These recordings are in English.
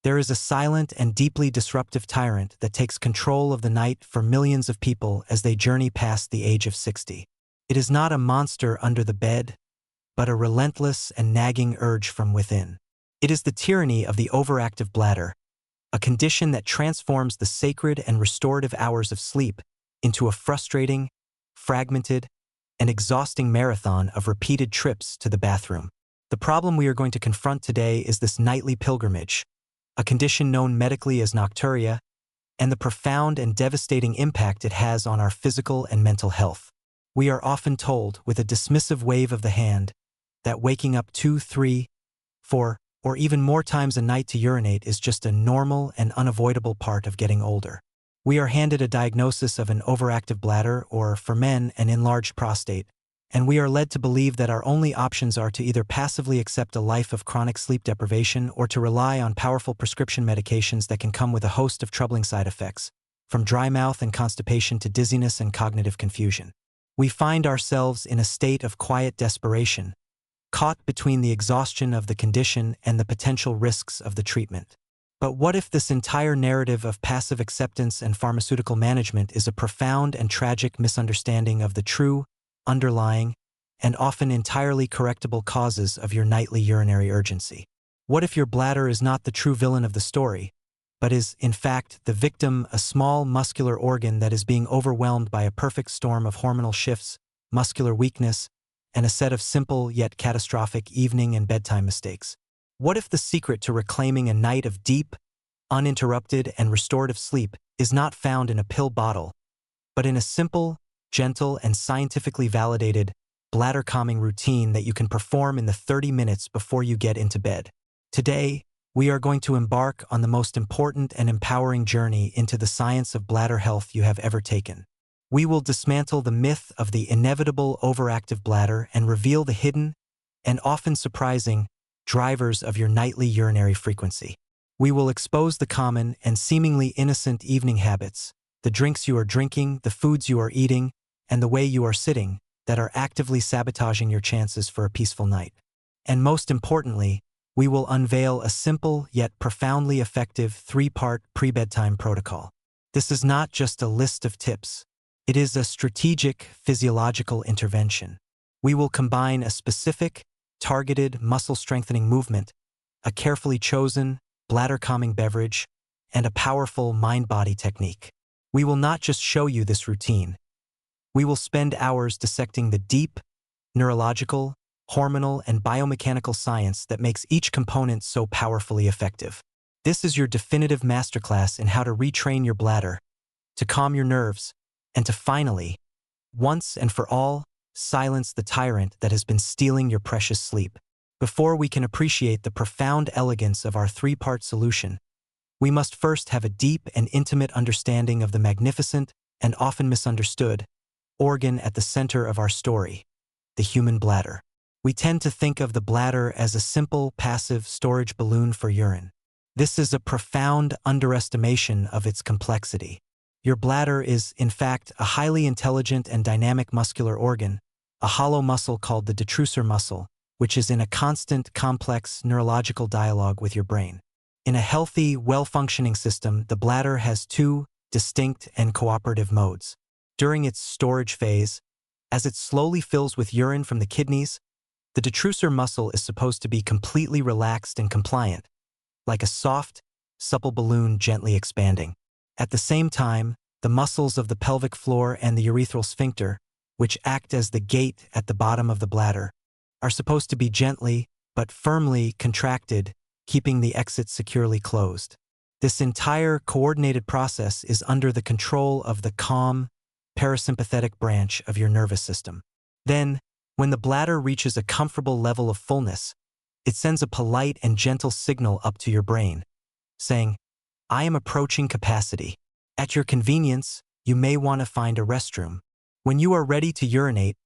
There is a silent and deeply disruptive tyrant that takes control of the night for millions of people as they journey past the age of 60. It is not a monster under the bed, but a relentless and nagging urge from within. It is the tyranny of the overactive bladder, a condition that transforms the sacred and restorative hours of sleep into a frustrating, fragmented, and exhausting marathon of repeated trips to the bathroom. The problem we are going to confront today is this nightly pilgrimage, a condition known medically as nocturia, and the profound and devastating impact it has on our physical and mental health. We are often told, with a dismissive wave of the hand, that waking up 2, 3, 4, or even more times a night to urinate is just a normal and unavoidable part of getting older. We are handed a diagnosis of an overactive bladder, or for men, an enlarged prostate, and we are led to believe that our only options are to either passively accept a life of chronic sleep deprivation or to rely on powerful prescription medications that can come with a host of troubling side effects, from dry mouth and constipation to dizziness and cognitive confusion. We find ourselves in a state of quiet desperation, caught between the exhaustion of the condition and the potential risks of the treatment. But what if this entire narrative of passive acceptance and pharmaceutical management is a profound and tragic misunderstanding of the true, underlying, and often entirely correctable causes of your nightly urinary urgency? What if your bladder is not the true villain of the story, but is, in fact, the victim, a small muscular organ that is being overwhelmed by a perfect storm of hormonal shifts, muscular weakness, and a set of simple yet catastrophic evening and bedtime mistakes? What if the secret to reclaiming a night of deep, uninterrupted, and restorative sleep is not found in a pill bottle, but in a simple, gentle, and scientifically validated bladder calming routine that you can perform in the 30 minutes before you get into bed? Today, we are going to embark on the most important and empowering journey into the science of bladder health you have ever taken. We will dismantle the myth of the inevitable overactive bladder and reveal the hidden, and often surprising, drivers of your nightly urinary frequency. We will expose the common and seemingly innocent evening habits, the drinks you are drinking, the foods you are eating, and the way you are sitting, that are actively sabotaging your chances for a peaceful night. And most importantly, we will unveil a simple yet profoundly effective 3-part pre-bedtime protocol. This is not just a list of tips. It is a strategic physiological intervention. We will combine a specific, targeted muscle-strengthening movement, a carefully chosen, bladder-calming beverage, and a powerful mind-body technique. We will not just show you this routine. We will spend hours dissecting the deep, neurological, hormonal, and biomechanical science that makes each component so powerfully effective. This is your definitive masterclass in how to retrain your bladder, to calm your nerves, and to finally, once and for all, silence the tyrant that has been stealing your precious sleep. Before we can appreciate the profound elegance of our 3-part solution, we must first have a deep and intimate understanding of the magnificent and often misunderstood organ at the center of our story, the human bladder. We tend to think of the bladder as a simple, passive storage balloon for urine. This is a profound underestimation of its complexity. Your bladder is, in fact, a highly intelligent and dynamic muscular organ, a hollow muscle called the detrusor muscle, which is in a constant, complex neurological dialogue with your brain. In a healthy, well-functioning system, the bladder has 2 distinct and cooperative modes. During its storage phase, as it slowly fills with urine from the kidneys, the detrusor muscle is supposed to be completely relaxed and compliant, like a soft, supple balloon gently expanding. At the same time, the muscles of the pelvic floor and the urethral sphincter, which act as the gate at the bottom of the bladder, are supposed to be gently but firmly contracted, keeping the exit securely closed. This entire coordinated process is under the control of the calm, parasympathetic branch of your nervous system. Then, when the bladder reaches a comfortable level of fullness, it sends a polite and gentle signal up to your brain, saying, "I am approaching capacity." At your convenience, you may want to find a restroom. When you are ready to urinate,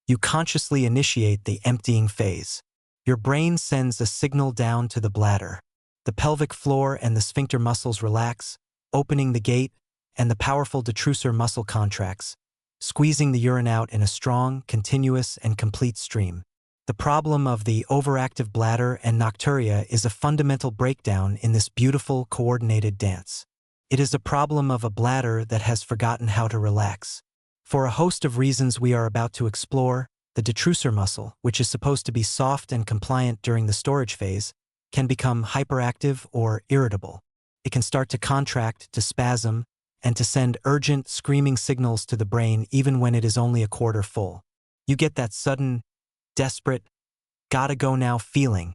you consciously initiate the emptying phase. Your brain sends a signal down to the bladder. The pelvic floor and the sphincter muscles relax, opening the gate, and the powerful detrusor muscle contracts, squeezing the urine out in a strong, continuous, and complete stream. The problem of the overactive bladder and nocturia is a fundamental breakdown in this beautiful, coordinated dance. It is a problem of a bladder that has forgotten how to relax. For a host of reasons we are about to explore, the detrusor muscle, which is supposed to be soft and compliant during the storage phase, can become hyperactive or irritable. It can start to contract, to spasm, and to send urgent, screaming signals to the brain even when it is only a quarter full. You get that sudden, desperate, gotta go now feeling,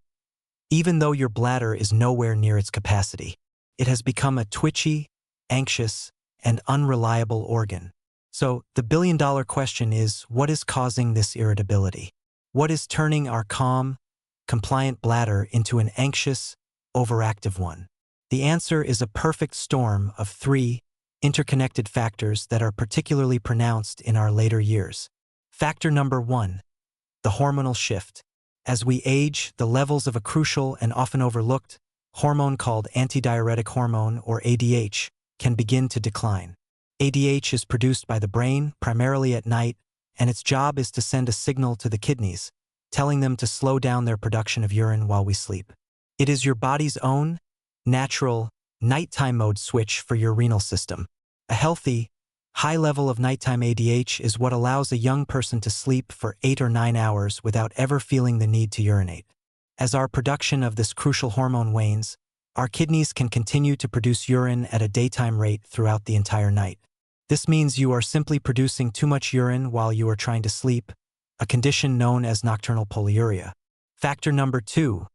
even though your bladder is nowhere near its capacity. It has become a twitchy, anxious, and unreliable organ. So, the billion-dollar question is, what is causing this irritability? What is turning our calm, compliant bladder into an anxious, overactive one? The answer is a perfect storm of three interconnected factors that are particularly pronounced in our later years. Factor number 1, the hormonal shift. As we age, the levels of a crucial and often overlooked hormone called antidiuretic hormone, or ADH, can begin to decline. ADH is produced by the brain, primarily at night, and its job is to send a signal to the kidneys, telling them to slow down their production of urine while we sleep. It is your body's own, natural, nighttime mode switch for your renal system. A healthy, high level of nighttime ADH is what allows a young person to sleep for 8 or 9 hours without ever feeling the need to urinate. As our production of this crucial hormone wanes, our kidneys can continue to produce urine at a daytime rate throughout the entire night. This means you are simply producing too much urine while you are trying to sleep, a condition known as nocturnal polyuria. Factor number 2,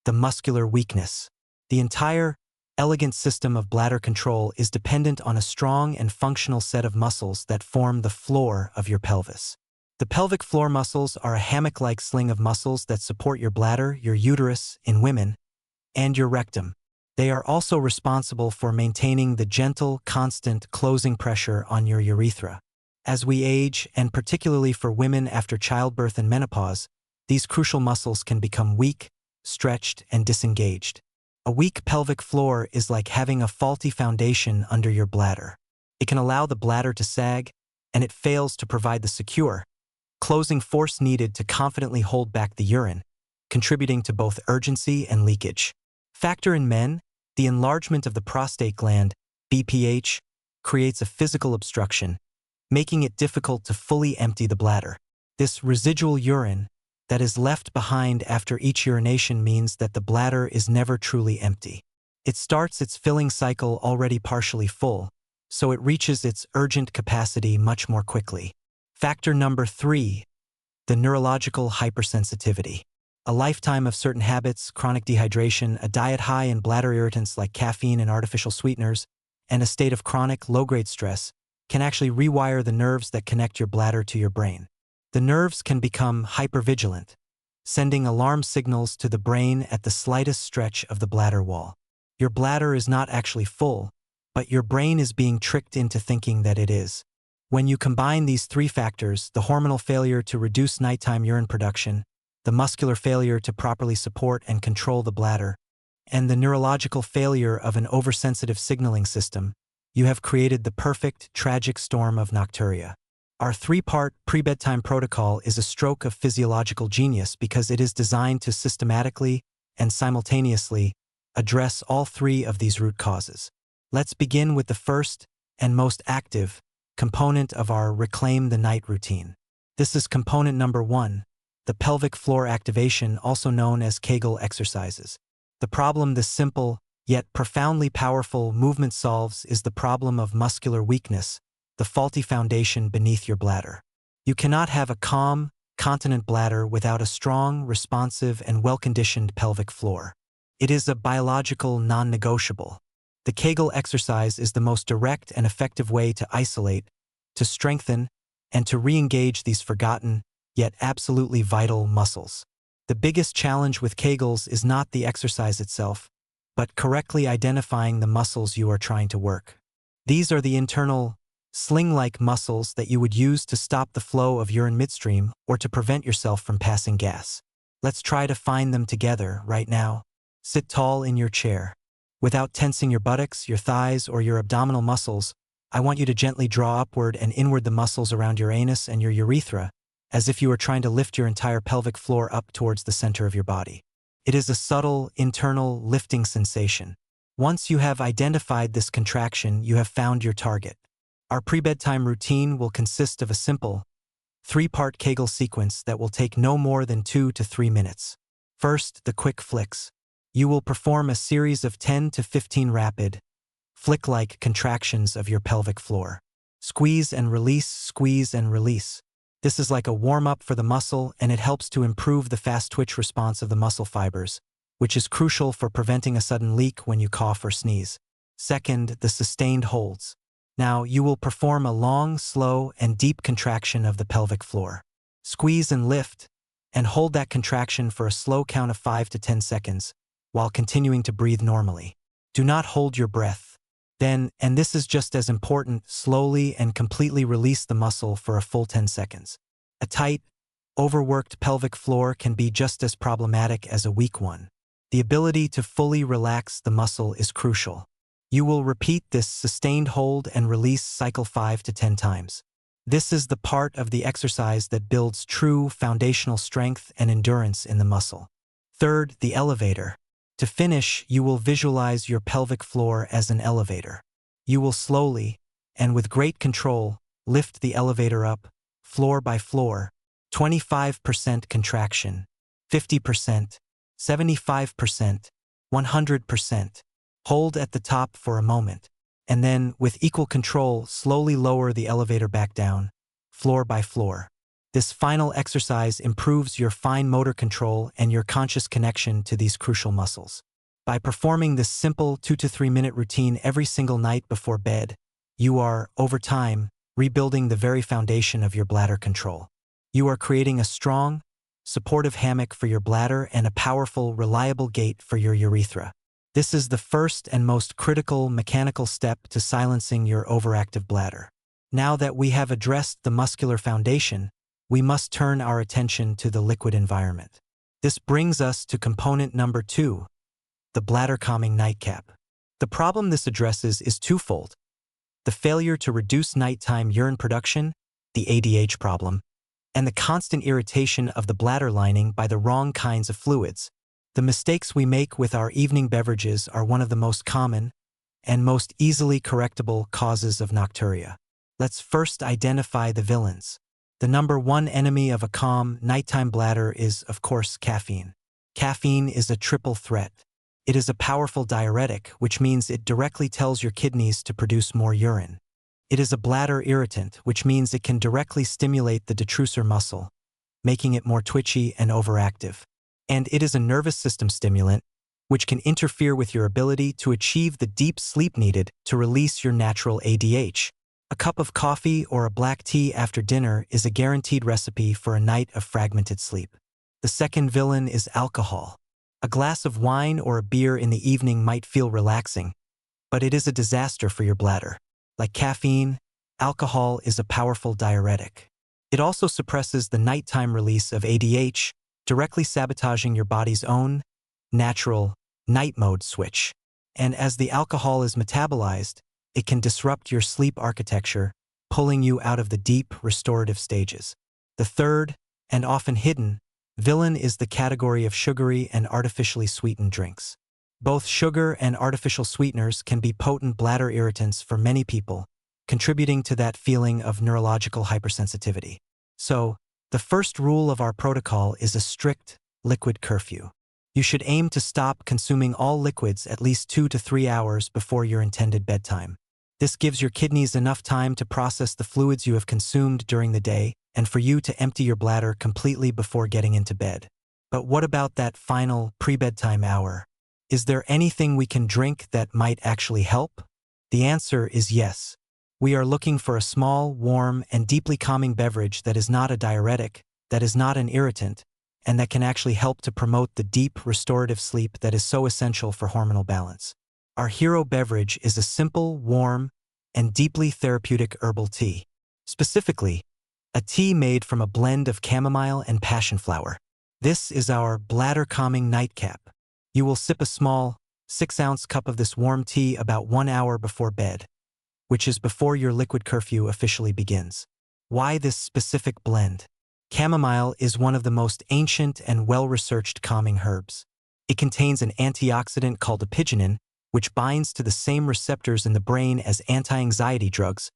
the muscular weakness. The entire, elegant system of bladder control is dependent on a strong and functional set of muscles that form the floor of your pelvis. The pelvic floor muscles are a hammock-like sling of muscles that support your bladder, your uterus in women, and your rectum. They are also responsible for maintaining the gentle, constant closing pressure on your urethra. As we age, and particularly for women after childbirth and menopause, these crucial muscles can become weak, stretched, and disengaged. A weak pelvic floor is like having a faulty foundation under your bladder. It can allow the bladder to sag, and it fails to provide the secure, closing force needed to confidently hold back the urine, contributing to both urgency and leakage. Factor in men, the enlargement of the prostate gland, BPH, creates a physical obstruction, making it difficult to fully empty the bladder. This residual urine that is left behind after each urination means that the bladder is never truly empty. It starts its filling cycle already partially full, so it reaches its urgent capacity much more quickly. Factor number 3, the neurological hypersensitivity. A lifetime of certain habits, chronic dehydration, a diet high in bladder irritants like caffeine and artificial sweeteners, and a state of chronic, low-grade stress can actually rewire the nerves that connect your bladder to your brain. The nerves can become hypervigilant, sending alarm signals to the brain at the slightest stretch of the bladder wall. Your bladder is not actually full, but your brain is being tricked into thinking that it is. When you combine these three factors, the hormonal failure to reduce nighttime urine production, the muscular failure to properly support and control the bladder, and the neurological failure of an oversensitive signaling system, you have created the perfect, tragic storm of nocturia. Our 3-part pre-bedtime protocol is a stroke of physiological genius because it is designed to systematically and simultaneously address all 3 of these root causes. Let's begin with the first and most active component of our Reclaim the Night routine. This is component number 1, the pelvic floor activation, also known as Kegel exercises. The problem this simple, yet profoundly powerful movement solves is the problem of muscular weakness, the faulty foundation beneath your bladder. You cannot have a calm, continent bladder without a strong, responsive, and well-conditioned pelvic floor. It is a biological non-negotiable. The Kegel exercise is the most direct and effective way to isolate, to strengthen, and to re-engage these forgotten, yet absolutely vital muscles. The biggest challenge with Kegels is not the exercise itself, but correctly identifying the muscles you are trying to work. These are the internal, sling-like muscles that you would use to stop the flow of urine midstream or to prevent yourself from passing gas. Let's try to find them together right now. Sit tall in your chair. Without tensing your buttocks, your thighs, or your abdominal muscles, I want you to gently draw upward and inward the muscles around your anus and your urethra as if you are trying to lift your entire pelvic floor up towards the center of your body. It is a subtle, internal, lifting sensation. Once you have identified this contraction, you have found your target. Our pre-bedtime routine will consist of a simple, 3-part Kegel sequence that will take no more than 2 to 3 minutes. First, the quick flicks. You will perform a series of 10 to 15 rapid, flick-like contractions of your pelvic floor. Squeeze and release, squeeze and release. This is like a warm-up for the muscle, and it helps to improve the fast twitch response of the muscle fibers, which is crucial for preventing a sudden leak when you cough or sneeze. Second, the sustained holds. Now, you will perform a long, slow, and deep contraction of the pelvic floor. Squeeze and lift, and hold that contraction for a slow count of 5 to 10 seconds, while continuing to breathe normally. Do not hold your breath. Then, and this is just as important, slowly and completely release the muscle for a full 10 seconds. A tight, overworked pelvic floor can be just as problematic as a weak one. The ability to fully relax the muscle is crucial. You will repeat this sustained hold and release cycle 5 to 10 times. This is the part of the exercise that builds true foundational strength and endurance in the muscle. Third, the elevator. To finish, you will visualize your pelvic floor as an elevator. You will slowly, and with great control, lift the elevator up, floor by floor, 25% contraction, 50%, 75%, 100%. Hold at the top for a moment, and then, with equal control, slowly lower the elevator back down, floor by floor. This final exercise improves your fine motor control and your conscious connection to these crucial muscles. By performing this simple 2 to 3 minute routine every single night before bed, you are, over time, rebuilding the very foundation of your bladder control. You are creating a strong, supportive hammock for your bladder and a powerful, reliable gate for your urethra. This is the first and most critical mechanical step to silencing your overactive bladder. Now that we have addressed the muscular foundation, we must turn our attention to the liquid environment. This brings us to component number 2, the bladder calming nightcap. The problem this addresses is twofold: the failure to reduce nighttime urine production, the ADH problem, and the constant irritation of the bladder lining by the wrong kinds of fluids. The mistakes we make with our evening beverages are one of the most common and most easily correctable causes of nocturia. Let's first identify the villains. The number one enemy of a calm, nighttime bladder is, of course, caffeine. Caffeine is a triple threat. It is a powerful diuretic, which means it directly tells your kidneys to produce more urine. It is a bladder irritant, which means it can directly stimulate the detrusor muscle, making it more twitchy and overactive. And it is a nervous system stimulant, which can interfere with your ability to achieve the deep sleep needed to release your natural ADH. A cup of coffee or a black tea after dinner is a guaranteed recipe for a night of fragmented sleep. The second villain is alcohol. A glass of wine or a beer in the evening might feel relaxing, but it is a disaster for your bladder. Like caffeine, alcohol is a powerful diuretic. It also suppresses the nighttime release of ADH, directly sabotaging your body's own, natural, night mode switch. And as the alcohol is metabolized, it can disrupt your sleep architecture, pulling you out of the deep, restorative stages. The third, and often hidden, villain is the category of sugary and artificially sweetened drinks. Both sugar and artificial sweeteners can be potent bladder irritants for many people, contributing to that feeling of neurological hypersensitivity. So, the first rule of our protocol is a strict liquid curfew. You should aim to stop consuming all liquids at least 2 to 3 hours before your intended bedtime. This gives your kidneys enough time to process the fluids you have consumed during the day and for you to empty your bladder completely before getting into bed. But what about that final pre-bedtime hour? Is there anything we can drink that might actually help? The answer is yes. We are looking for a small, warm, and deeply calming beverage that is not a diuretic, that is not an irritant, and that can actually help to promote the deep, restorative sleep that is so essential for hormonal balance. Our hero beverage is a simple, warm, and deeply therapeutic herbal tea. Specifically, a tea made from a blend of chamomile and passion flower. This is our bladder-calming nightcap. You will sip a small, 6-ounce cup of this warm tea about 1 hour before bed, which is before your liquid curfew officially begins. Why this specific blend? Chamomile is one of the most ancient and well-researched calming herbs. It contains an antioxidant called apigenin, which binds to the same receptors in the brain as anti-anxiety drugs,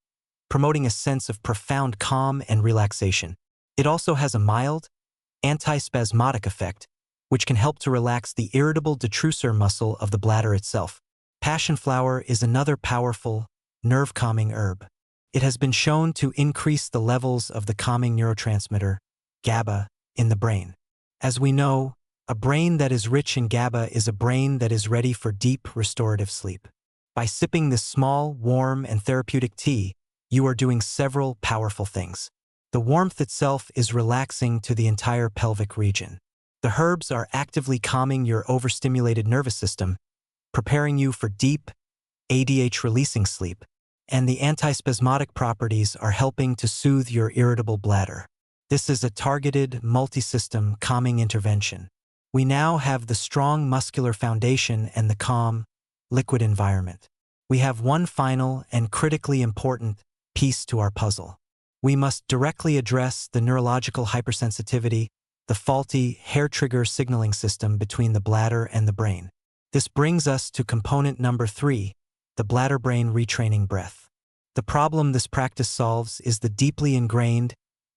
promoting a sense of profound calm and relaxation. It also has a mild, antispasmodic effect, which can help to relax the irritable detrusor muscle of the bladder itself. Passion flower is another powerful, nerve-calming herb. It has been shown to increase the levels of the calming neurotransmitter, GABA, in the brain. As we know, a brain that is rich in GABA is a brain that is ready for deep, restorative sleep. By sipping this small, warm, and therapeutic tea, you are doing several powerful things. The warmth itself is relaxing to the entire pelvic region. The herbs are actively calming your overstimulated nervous system, preparing you for deep, ADH-releasing sleep, and the antispasmodic properties are helping to soothe your irritable bladder. This is a targeted, multi-system calming intervention. We now have the strong muscular foundation and the calm, liquid environment. We have one final and critically important piece to our puzzle. We must directly address the neurological hypersensitivity, the faulty hair trigger signaling system between the bladder and the brain. This brings us to component number 3, the bladder-brain retraining breath. The problem this practice solves is the deeply ingrained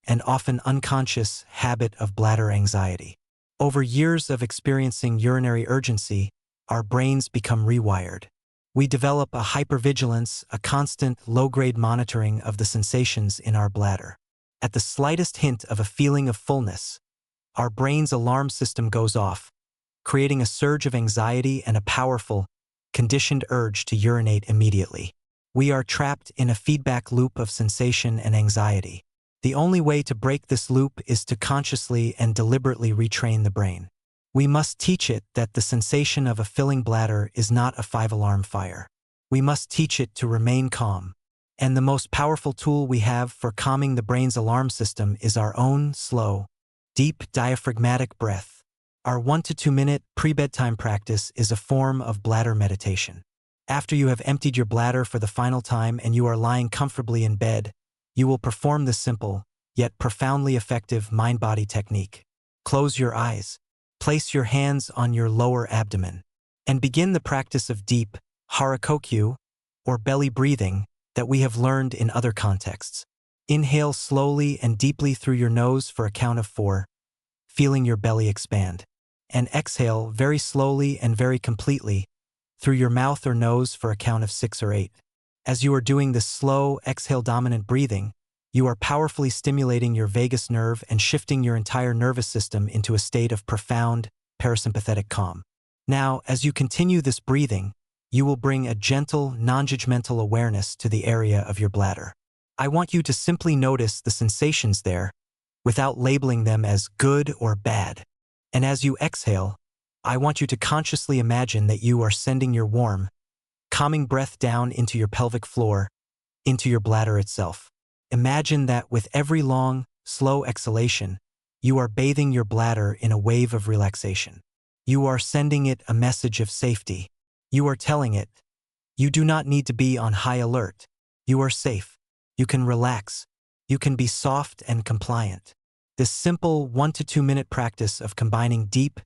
and often unconscious habit of bladder anxiety. Over years of experiencing urinary urgency, our brains become rewired. We develop a hypervigilance, a constant, low-grade monitoring of the sensations in our bladder. At the slightest hint of a feeling of fullness, our brain's alarm system goes off, creating a surge of anxiety and a powerful, conditioned urge to urinate immediately. We are trapped in a feedback loop of sensation and anxiety. The only way to break this loop is to consciously and deliberately retrain the brain. We must teach it that the sensation of a filling bladder is not a 5-alarm fire. We must teach it to remain calm. And the most powerful tool we have for calming the brain's alarm system is our own slow, deep diaphragmatic breath. Our 1 to 2 minute pre-bedtime practice is a form of bladder meditation. After you have emptied your bladder for the final time and you are lying comfortably in bed, you will perform this simple, yet profoundly effective mind-body technique. Close your eyes, place your hands on your lower abdomen, and begin the practice of deep, harakokyu, or belly breathing, that we have learned in other contexts. Inhale slowly and deeply through your nose for a count of 4, feeling your belly expand. And exhale very slowly and very completely through your mouth or nose for a count of 6 or 8. As you are doing this slow, exhale-dominant breathing, you are powerfully stimulating your vagus nerve and shifting your entire nervous system into a state of profound, parasympathetic calm. Now, as you continue this breathing, you will bring a gentle, non-judgmental awareness to the area of your bladder. I want you to simply notice the sensations there, without labeling them as good or bad. And as you exhale, I want you to consciously imagine that you are sending your warm, calming breath down into your pelvic floor, into your bladder itself. Imagine that with every long, slow exhalation, you are bathing your bladder in a wave of relaxation. You are sending it a message of safety. You are telling it, you do not need to be on high alert. You are safe. You can relax. You can be soft and compliant. This simple 1 to 2 minute practice of combining deep,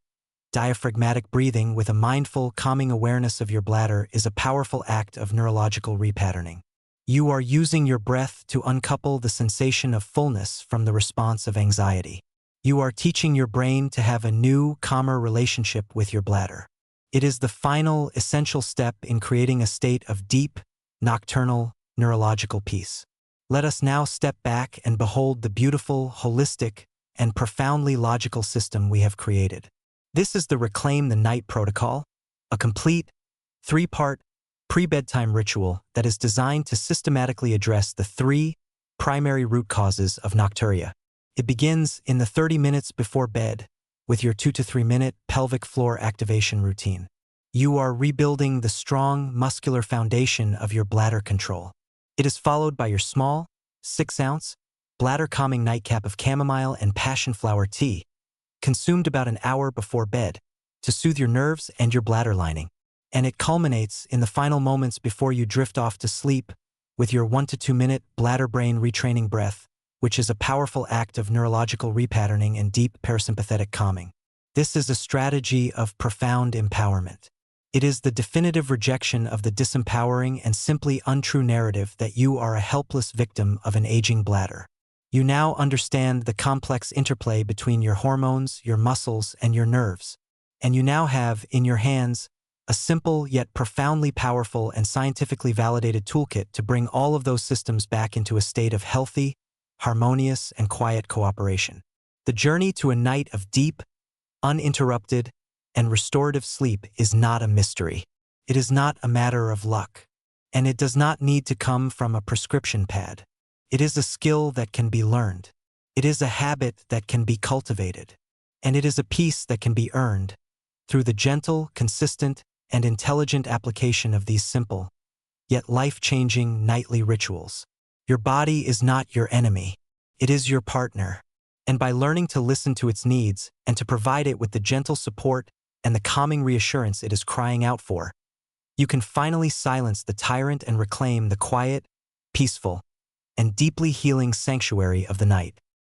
diaphragmatic breathing with a mindful, calming awareness of your bladder is a powerful act of neurological repatterning. You are using your breath to uncouple the sensation of fullness from the response of anxiety. You are teaching your brain to have a new, calmer relationship with your bladder. It is the final, essential step in creating a state of deep, nocturnal, neurological peace. Let us now step back and behold the beautiful, holistic, and profoundly logical system we have created. This is the Reclaim the Night protocol, a complete, 3-part, pre-bedtime ritual that is designed to systematically address the 3 primary root causes of nocturia. It begins in the 30 minutes before bed with your 2 to 3 minute pelvic floor activation routine. You are rebuilding the strong, muscular foundation of your bladder control. It is followed by your small, 6-ounce, bladder-calming nightcap of chamomile and passion flower tea, consumed about an hour before bed, to soothe your nerves and your bladder lining. And it culminates in the final moments before you drift off to sleep with your 1 to 2 minute bladder-brain retraining breath which is a powerful act of neurological repatterning and deep parasympathetic calming. This is a strategy of profound empowerment. It is the definitive rejection of the disempowering and simply untrue narrative that you are a helpless victim of an aging bladder. You now understand the complex interplay between your hormones, your muscles, and your nerves. And you now have, in your hands, a simple yet profoundly powerful and scientifically validated toolkit to bring all of those systems back into a state of healthy, harmonious, and quiet cooperation. The journey to a night of deep, uninterrupted, and restorative sleep is not a mystery. It is not a matter of luck. And it does not need to come from a prescription pad. It is a skill that can be learned. It is a habit that can be cultivated. And it is a peace that can be earned through the gentle, consistent, and intelligent application of these simple, yet life-changing nightly rituals. Your body is not your enemy. It is your partner. And by learning to listen to its needs and to provide it with the gentle support and the calming reassurance it is crying out for, you can finally silence the tyrant and reclaim the quiet, peaceful, and deeply healing sanctuary of the night.